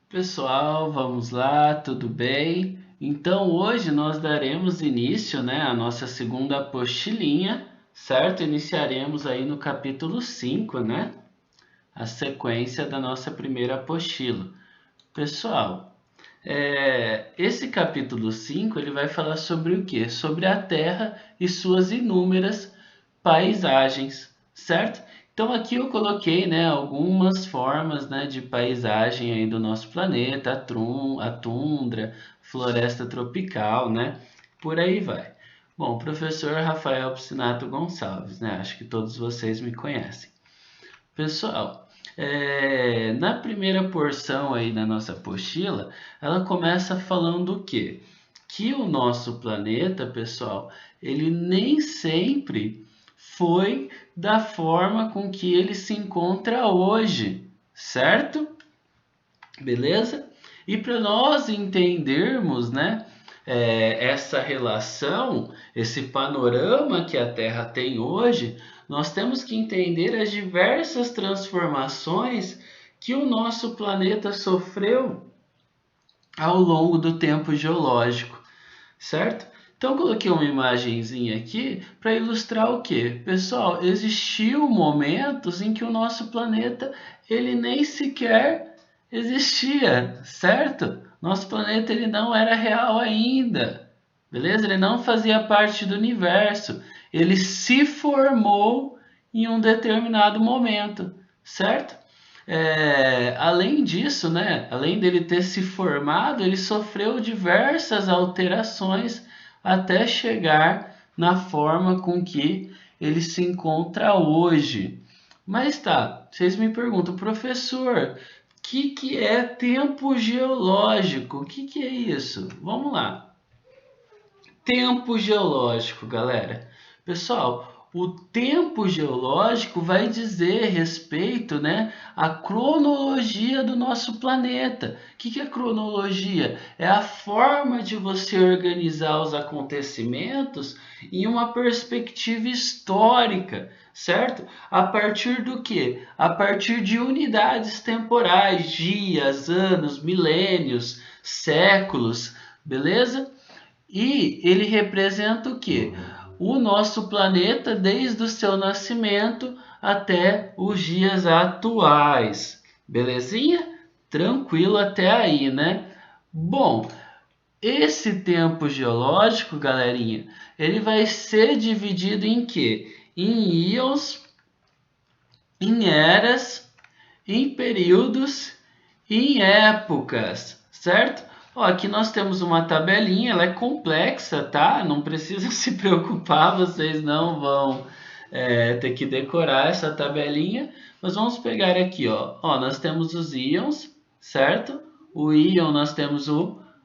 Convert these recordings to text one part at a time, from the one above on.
Pessoal, vamos lá, tudo bem? Então hoje nós daremos início, à nossa segunda apostilinha, certo? Iniciaremos aí no capítulo 5, a sequência da nossa primeira apostila. Pessoal, esse capítulo 5 ele vai falar sobre o quê? Sobre a Terra e suas inúmeras paisagens, certo? Então aqui eu coloquei, algumas formas, de paisagem aí do nosso planeta, a tundra, floresta tropical, por aí vai. Bom, professor Rafael Piscinato Gonçalves, acho que todos vocês me conhecem. Pessoal, na primeira porção aí da nossa apostila, ela começa falando o quê? Que o nosso planeta, pessoal, ele nem sempre foi da forma com que ele se encontra hoje, certo? Beleza? E para nós entendermos, essa relação, esse panorama que a Terra tem hoje, nós temos que entender as diversas transformações que o nosso planeta sofreu ao longo do tempo geológico, certo? Então coloquei uma imagenzinha aqui para ilustrar o que? Pessoal, existiu momentos em que o nosso planeta ele nem sequer existia, certo? Nosso planeta ele não era real ainda, beleza? Ele não fazia parte do universo. Ele se formou em um determinado momento, certo? Além disso, além dele ter se formado, ele sofreu diversas alterações até chegar na forma com que ele se encontra hoje. Mas tá, vocês me perguntam, professor, o que é tempo geológico? O que é isso? Vamos lá. Tempo geológico, galera. Pessoal, o tempo geológico vai dizer respeito, à cronologia do nosso planeta. O que é cronologia? É a forma de você organizar os acontecimentos em uma perspectiva histórica, certo? A partir do quê? A partir de unidades temporais, dias, anos, milênios, séculos, beleza? E ele representa o quê? O nosso planeta desde o seu nascimento até os dias atuais. Belezinha? Tranquilo até aí, né? Bom, esse tempo geológico, galerinha, ele vai ser dividido em quê? Em íons, em eras, em períodos e em épocas, certo? Ó, aqui nós temos uma tabelinha, ela é complexa, tá? Não precisa se preocupar, vocês não vão ter que decorar essa tabelinha. Mas vamos pegar aqui, ó. Ó, nós temos os íons, certo? O íon nós temos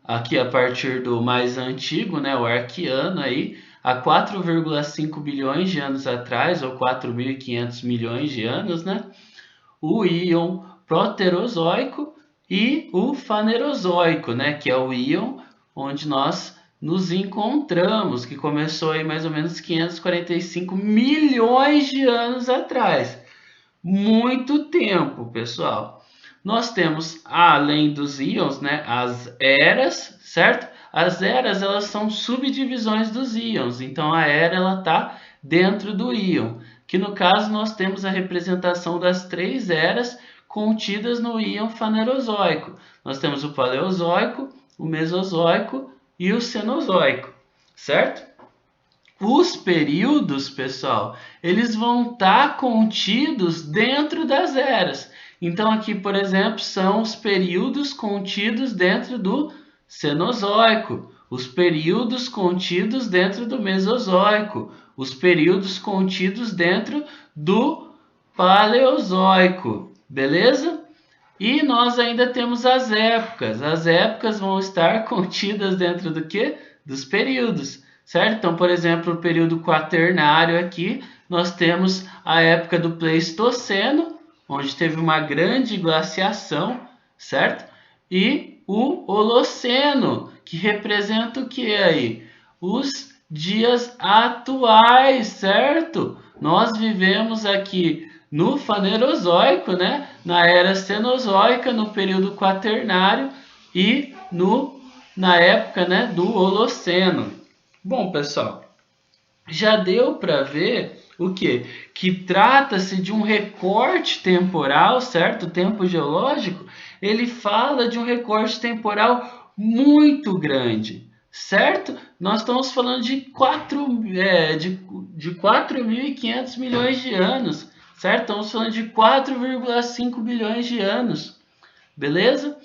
aqui a partir do mais antigo, o arquiano aí, há 4,5 bilhões de anos atrás, ou 4.500 milhões de anos, o íon proterozoico e o fanerozoico, que é o íon onde nós nos encontramos, que começou aí mais ou menos 545 milhões de anos atrás. Muito tempo, pessoal. Nós temos, além dos íons, as eras, certo? As eras, elas são subdivisões dos íons. Então, a era, ela está dentro do íon. Que, no caso, nós temos a representação das três eras contidas no íon fanerozoico. Nós temos o paleozoico, o mesozoico e o cenozoico, certo? Os períodos, pessoal, eles vão estar contidos dentro das eras. Então, aqui, por exemplo, são os períodos contidos dentro do Cenozoico, os períodos contidos dentro do Mesozoico, os períodos contidos dentro do Paleozoico, beleza? E nós ainda temos as épocas. As épocas vão estar contidas dentro do quê? Dos períodos, certo? Então, por exemplo, o período quaternário aqui, nós temos a época do Pleistoceno, onde teve uma grande glaciação, certo? E o Holoceno, que representa o que aí? Os dias atuais, certo? Nós vivemos aqui no Fanerozoico, né? Na Era Cenozoica, no período Quaternário e na época, né, do Holoceno. Bom, pessoal, já deu para ver o quê? Que trata-se de um recorte temporal, certo? O tempo geológico, ele fala de um recorte temporal muito grande, certo? Nós estamos falando de 4.500 milhões de anos, certo? Estamos falando de 4,5 bilhões de anos, beleza?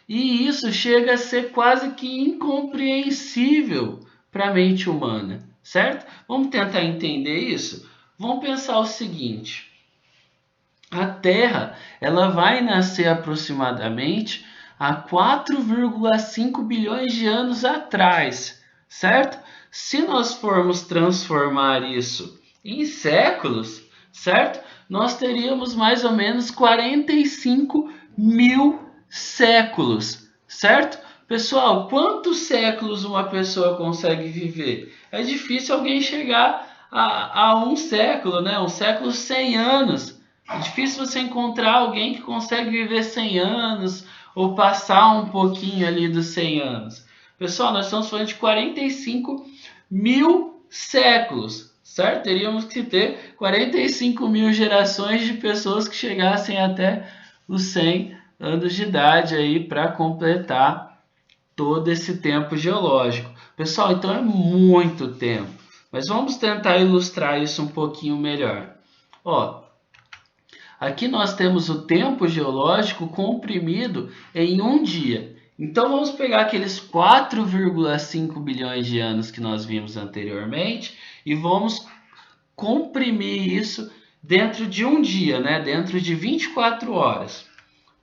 E isso chega a ser quase que incompreensível para a mente humana, certo? Vamos tentar entender isso? Vamos pensar o seguinte: a Terra, ela vai nascer aproximadamente há 4,5 bilhões de anos atrás, certo? Se nós formos transformar isso em séculos, certo? Nós teríamos mais ou menos 45 mil séculos, certo? Pessoal, quantos séculos uma pessoa consegue viver? É difícil alguém chegar a um século, né? Um século 100 anos. É difícil você encontrar alguém que consegue viver 100 anos ou passar um pouquinho ali dos 100 anos. Pessoal, nós estamos falando de 45 mil séculos, certo? Teríamos que ter 45 mil gerações de pessoas que chegassem até os 100 anos de idade aí para completar todo esse tempo geológico. Pessoal, então é muito tempo. Mas vamos tentar ilustrar isso um pouquinho melhor. Ó, aqui nós temos o tempo geológico comprimido em um dia. Então vamos pegar aqueles 4,5 bilhões de anos que nós vimos anteriormente e vamos comprimir isso dentro de um dia, né? Dentro de 24 horas.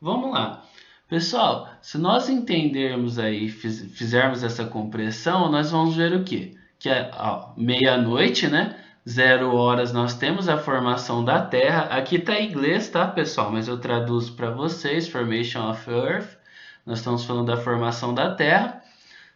Vamos lá. Pessoal, se nós entendermos aí, fizermos essa compressão, nós vamos ver o quê? Que é meia-noite, né? 0 horas nós temos a formação da Terra. Aqui está em inglês, tá, pessoal? Mas eu traduzo para vocês, Formation of Earth. Nós estamos falando da formação da Terra,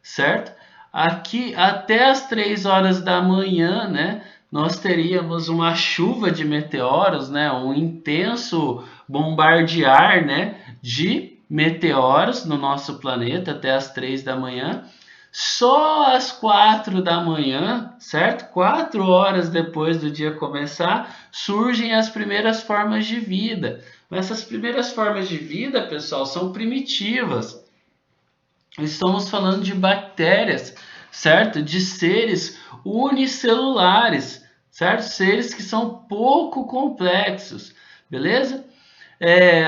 certo? Aqui, até as 3 horas da manhã, né? Nós teríamos uma chuva de meteoros, né? Um intenso bombardear, né? De meteoros no nosso planeta até as 3 da manhã. Só às 4 da manhã, certo? 4 horas depois do dia começar, surgem as primeiras formas de vida. Mas essas primeiras formas de vida, pessoal, são primitivas. Estamos falando de bactérias, certo? De seres unicelulares, certo? Seres que são pouco complexos, beleza?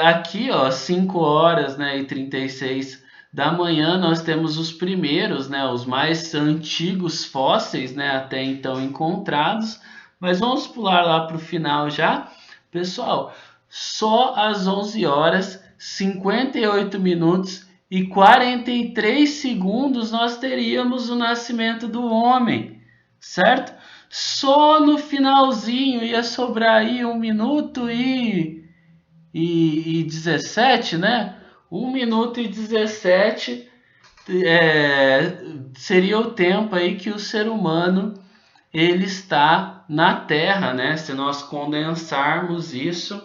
Aqui, ó, 5 horas, né, e 36 da manhã, nós temos os primeiros, né, os mais antigos fósseis, né, até então encontrados. Mas vamos pular lá para o final já. Pessoal, só às 11 horas, 58 minutos e 43 segundos nós teríamos o nascimento do homem, certo? Só no finalzinho ia sobrar aí 1 minuto e 17, né? 1 minuto e 17 seria o tempo aí que o ser humano ele está na Terra, né? Se nós condensarmos isso,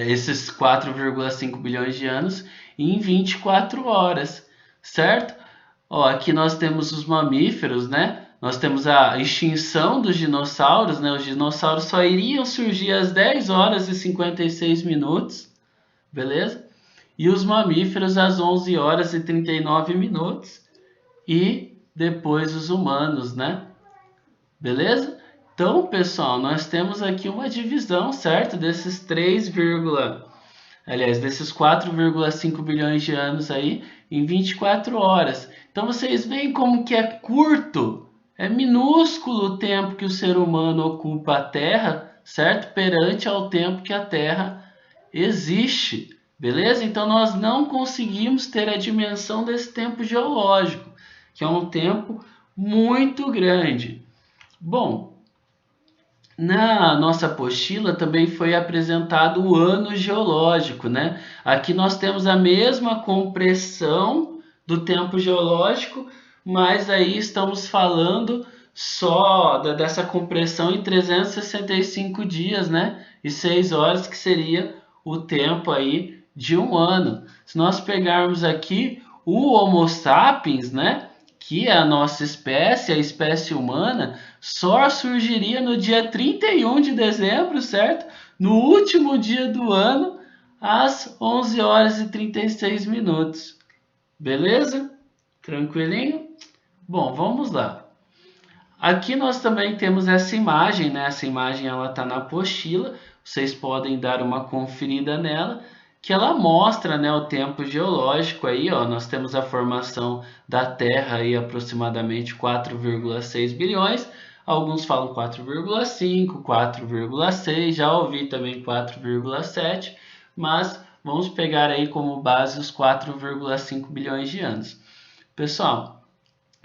esses 4,5 bilhões de anos em 24 horas, certo? Ó, aqui nós temos os mamíferos, né? Nós temos a extinção dos dinossauros, né? Os dinossauros só iriam surgir às 10 horas e 56 minutos, beleza? E os mamíferos às 11 horas e 39 minutos. E depois os humanos, né? Beleza? Então, pessoal, nós temos aqui uma divisão, certo? Desses 4,5 bilhões de anos aí em 24 horas. Então, vocês veem como que é curto, é minúsculo o tempo que o ser humano ocupa a Terra, certo? Perante ao tempo que a Terra existe, beleza? Então, nós não conseguimos ter a dimensão desse tempo geológico, que é um tempo muito grande. Bom, na nossa apostila também foi apresentado o ano geológico, né? Aqui nós temos a mesma compressão do tempo geológico, mas aí estamos falando só dessa compressão em 365 dias, né? E 6 horas, que seria o tempo aí de um ano. Se nós pegarmos aqui o Homo sapiens, né? Que é a nossa espécie, a espécie humana, só surgiria no dia 31 de dezembro, certo? No último dia do ano, às 11 horas e 36 minutos. Beleza? Tranquilinho? Bom, vamos lá. Aqui nós também temos essa imagem, né? Essa imagem ela está na apostila, vocês podem dar uma conferida nela, que ela mostra, né, o tempo geológico aí, ó. Nós temos a formação da Terra aí aproximadamente 4,6 bilhões. Alguns falam 4,5, 4,6, já ouvi também 4,7, mas vamos pegar aí como base os 4,5 bilhões de anos. Pessoal,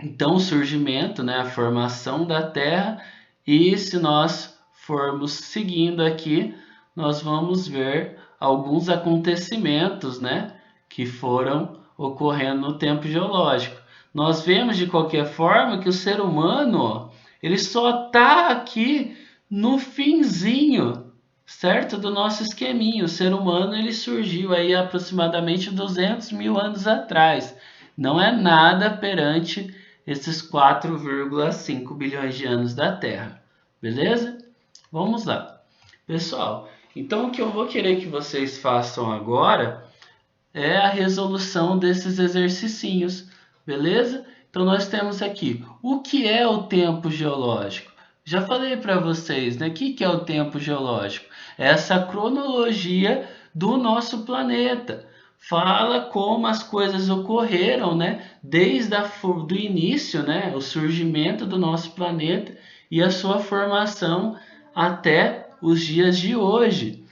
então o surgimento, né, a formação da Terra, e se nós formos seguindo aqui, nós vamos ver alguns acontecimentos, né, que foram ocorrendo no tempo geológico. Nós vemos de qualquer forma que o ser humano, ele só está aqui no finzinho, certo, do nosso esqueminha. O ser humano ele surgiu aí aproximadamente 200 mil anos atrás. Não é nada perante esses 4,5 bilhões de anos da Terra. Beleza? Vamos lá. Pessoal, então o que eu vou querer que vocês façam agora é a resolução desses exercicinhos. Beleza? Então nós temos aqui, o que é o tempo geológico? Já falei para vocês, né? O que é o tempo geológico? É essa cronologia do nosso planeta. Fala como as coisas ocorreram, né? Desde do início, né? O surgimento do nosso planeta e a sua formação até os dias de hoje.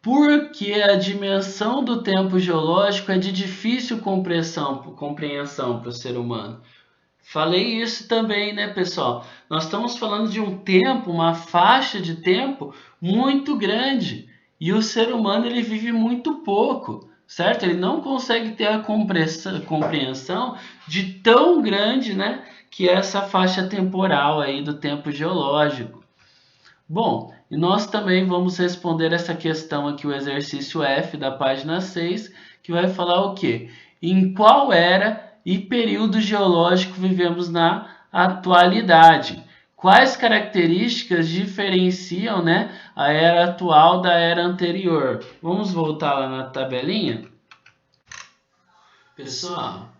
Porque a dimensão do tempo geológico é de difícil compreensão para o ser humano. Falei isso também, né, pessoal? Nós estamos falando de um tempo, uma faixa de tempo muito grande. E o ser humano ele vive muito pouco, certo? Ele não consegue ter a compreensão de tão grande, né, que é essa faixa temporal aí do tempo geológico. Bom, e nós também vamos responder essa questão aqui, o exercício F da página 6, que vai falar o quê? Em qual era e período geológico vivemos na atualidade? Quais características diferenciam, né, a era atual da era anterior? Vamos voltar lá na tabelinha? Pessoal,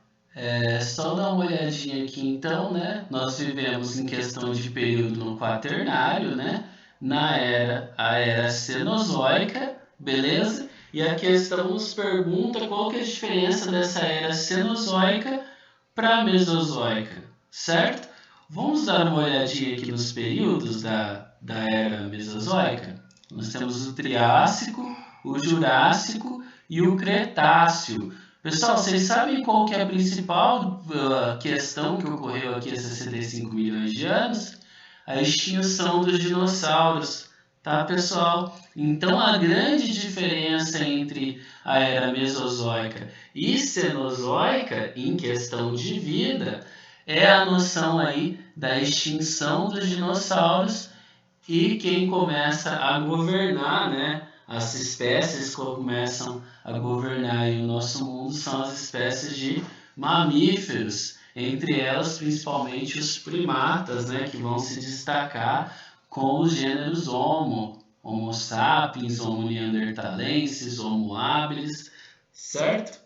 só dar uma olhadinha aqui então, né? Nós vivemos em questão de período no quaternário, né? A era Cenozoica, beleza? E a questão nos pergunta qual que é a diferença dessa era Cenozoica para a Mesozoica, certo? Vamos dar uma olhadinha aqui nos períodos da era Mesozoica. Nós temos o Triássico, o Jurássico e o Cretáceo. Pessoal, vocês sabem qual que é a principal questão que ocorreu aqui há 65 milhões de anos? A extinção dos dinossauros, tá, pessoal? Então, a grande diferença entre a era Mesozoica e Cenozoica, em questão de vida, é a noção aí da extinção dos dinossauros e quem começa a governar, né? As espécies que começam a governar o nosso mundo são as espécies de mamíferos, entre elas principalmente os primatas, né, que vão se destacar com os gêneros Homo sapiens, Homo neanderthalensis, Homo habilis, certo?